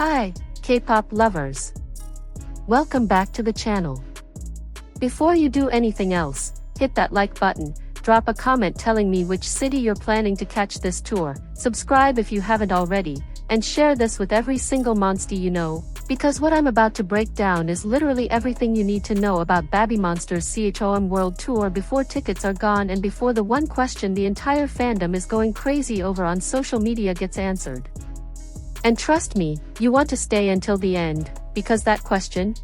Hi, K-pop lovers. Welcome back to the channel. Before you do anything else, hit that like button, drop a comment telling me which city you're planning to catch this tour, subscribe if you haven't already, and share this with every single monster you know, because what I'm about to break down is literally everything you need to know about Babymonster's Choom World Tour before tickets are gone and before the one question the entire fandom is going crazy over on social media gets answered. And trust me, you want to stay until the end, because that question?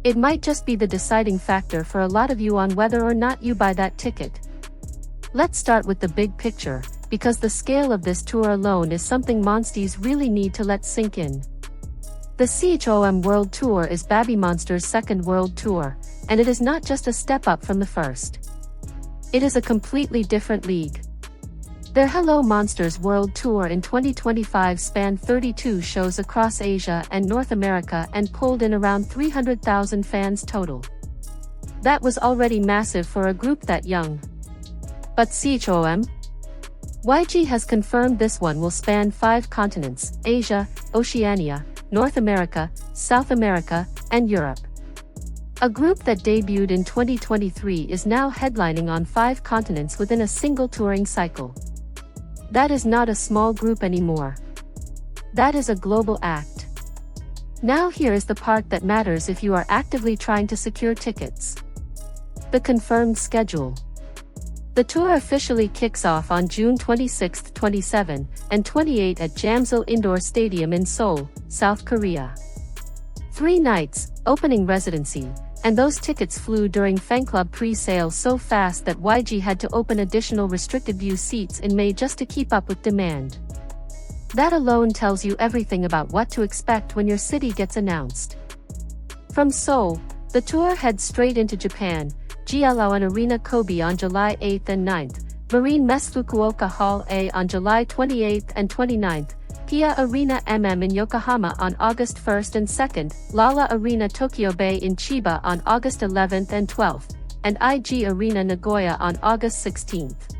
It might just be the deciding factor for a lot of you on whether or not you buy that ticket. Let's start with the big picture, because the scale of this tour alone is something monstiez really need to let sink in. The Choom World Tour is Babymonster's second world tour, and it is not just a step up from the first. It is a completely different league. Their Hello Monsters World Tour in 2025 spanned 32 shows across Asia and North America and pulled in around 300,000 fans total. That was already massive for a group that young. But Choom? YG has confirmed this one will span 5 continents: Asia, Oceania, North America, South America, and Europe. A group that debuted in 2023 is now headlining on 5 continents within a single touring cycle. That is not a small group anymore. That is a global act. Now here is the part that matters if you are actively trying to secure tickets. The confirmed schedule. The tour officially kicks off on June 26, 27, and 28 at Jamsil Indoor Stadium in Seoul, South Korea. 3 nights, opening residency, and those tickets flew during fanclub pre-sale so fast that YG had to open additional restricted view seats in May just to keep up with demand. That alone tells you everything about what to expect when your city gets announced. From Seoul, the tour heads straight into Japan, Ahyeon Arena Kobe on July 8 and 9th, Marine Mess Fukuoka Hall A on July 28 and 29th, Kia Arena in Yokohama on August 1st and 2nd, Lala Arena Tokyo Bay in Chiba on August 11th and 12th, and IG Arena Nagoya on August 16th.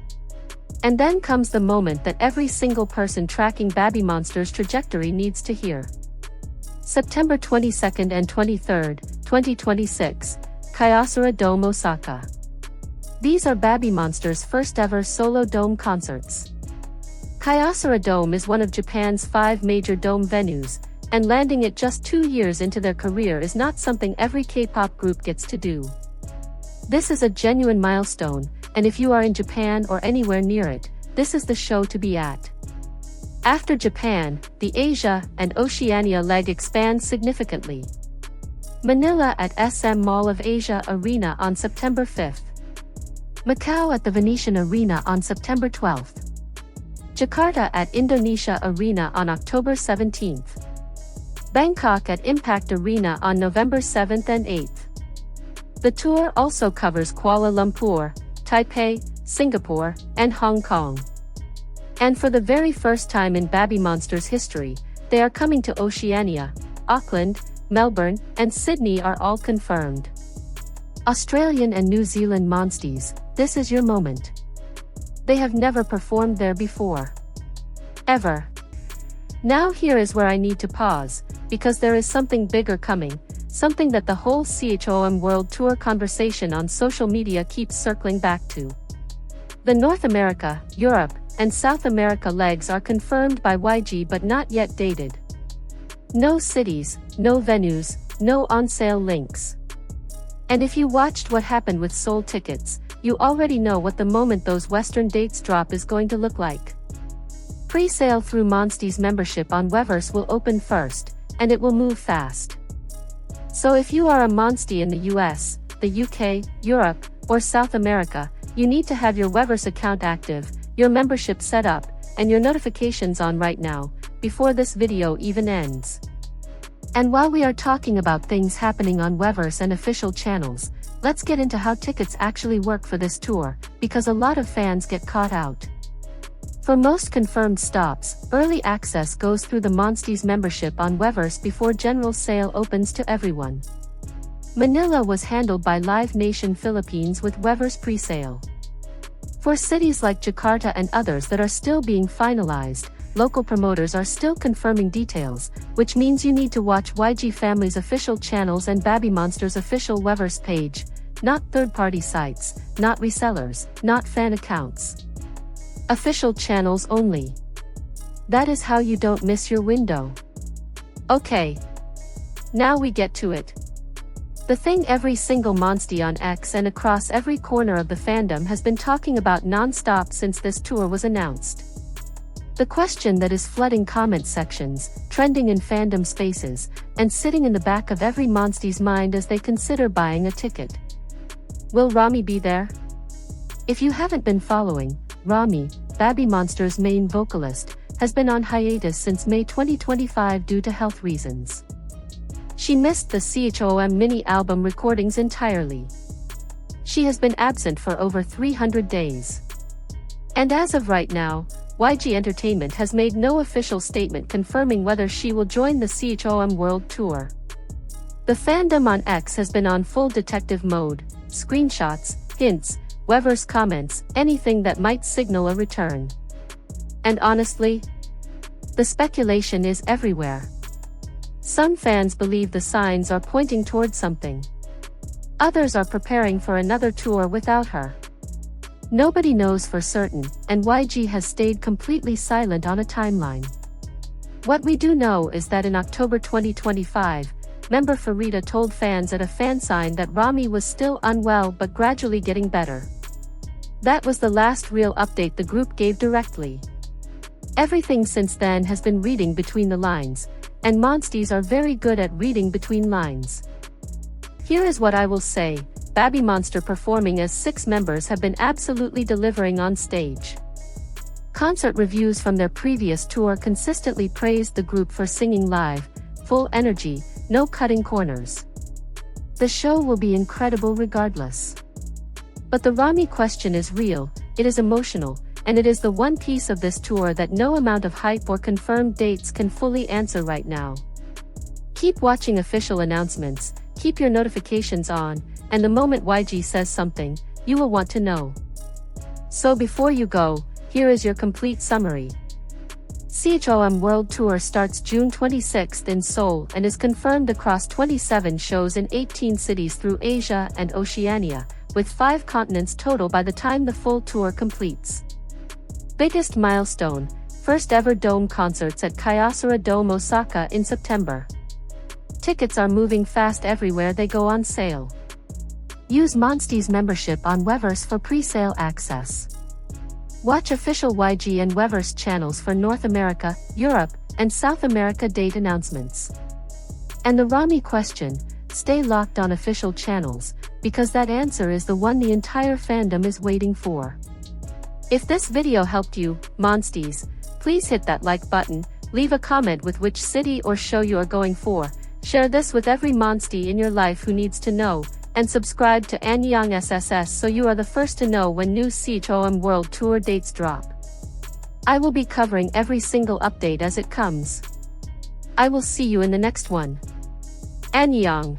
And then comes the moment that every single person tracking Babymonster's trajectory needs to hear. September 22nd and 23rd, 2026, Kyocera Dome Osaka. These are Babymonster's first ever solo dome concerts. Kyocera Dome is one of Japan's 5 major dome venues, and landing it just 2 years into their career is not something every K-pop group gets to do. This is a genuine milestone, and if you are in Japan or anywhere near it, this is the show to be at. After Japan, the Asia and Oceania leg expands significantly. Manila at SM Mall of Asia Arena on September 5th. Macau at the Venetian Arena on September 12th. Jakarta at Indonesia Arena on October 17th. Bangkok at Impact Arena on November 7th and 8th. The tour also covers Kuala Lumpur, Taipei, Singapore, and Hong Kong. And for the very first time in Babymonster's history, they are coming to Oceania. Auckland, Melbourne, and Sydney are all confirmed. Australian and New Zealand monstiez, this is your moment. They have never performed there before. Ever. Now here is where I need to pause, because there is something bigger coming, something that the whole Choom World Tour conversation on social media keeps circling back to. The North America, Europe, and South America legs are confirmed by YG but not yet dated. No cities, no venues, no on-sale links. And if you watched what happened with sold tickets, you already know what the moment those Western dates drop is going to look like. Pre-sale through monstiez membership on Weverse will open first, and it will move fast. So if you are a monstiez in the US, the UK, Europe, or South America, you need to have your Weverse account active, your membership set up, and your notifications on right now, before this video even ends. And while we are talking about things happening on Weverse and official channels, let's get into how tickets actually work for this tour, because a lot of fans get caught out. For most confirmed stops, early access goes through the monstiez membership on Weverse before general sale opens to everyone. Manila was handled by Live Nation Philippines with Weverse presale. For cities like Jakarta and others that are still being finalized, local promoters are still confirming details, which means you need to watch YG Family's official channels and Babymonster's official Weverse page, not third-party sites, not resellers, not fan accounts. Official channels only. That is how you don't miss your window. Okay. Now we get to it. The thing every single monstiez on X and across every corner of the fandom has been talking about non-stop since this tour was announced. The question that is flooding comment sections, trending in fandom spaces, and sitting in the back of every monstiez's mind as they consider buying a ticket. Will Rami be there? If you haven't been following, Rami, Babymonster's main vocalist, has been on hiatus since May 2025 due to health reasons. She missed the CHOM mini-album recordings entirely. She has been absent for over 300 days. And as of right now, YG Entertainment has made no official statement confirming whether she will join the CHOM World Tour. The fandom on X has been on full detective mode, screenshots, hints, Weverse comments, anything that might signal a return. And honestly, the speculation is everywhere. Some fans believe the signs are pointing towards something. Others are preparing for another tour without her. Nobody knows for certain, and YG has stayed completely silent on a timeline. What we do know is that in October 2025, member Pharita told fans at a fan sign that Rami was still unwell but gradually getting better. That was the last real update the group gave directly. Everything since then has been reading between the lines, and monstiez are very good at reading between lines. Here is what I will say, Babymonster performing as 6 members have been absolutely delivering on stage. Concert reviews from their previous tour consistently praised the group for singing live, full energy, no cutting corners. The show will be incredible regardless. But the Rami question is real, it is emotional, and it is the one piece of this tour that no amount of hype or confirmed dates can fully answer right now. Keep watching official announcements, keep your notifications on, and the moment YG says something, you will want to know. So before you go, here is your complete summary. CHOM World Tour starts June 26 in Seoul and is confirmed across 27 shows in 18 cities through Asia and Oceania, with 5 continents total by the time the full tour completes. Biggest milestone, first ever dome concerts at Kyocera Dome Osaka in September. Tickets are moving fast everywhere they go on sale. Use monstiez membership on Weverse for pre-sale access. Watch official YG and Weverse channels for North America, Europe, and South America date announcements. And the Rami question, stay locked on official channels, because that answer is the one the entire fandom is waiting for. If this video helped you, monstiez, please hit that like button, leave a comment with which city or show you are going for, share this with every monstiez in your life who needs to know, and subscribe to ahyeon SSS so you are the first to know when new CHOM World Tour dates drop. I will be covering every single update as it comes. I will see you in the next one. Ahyeon.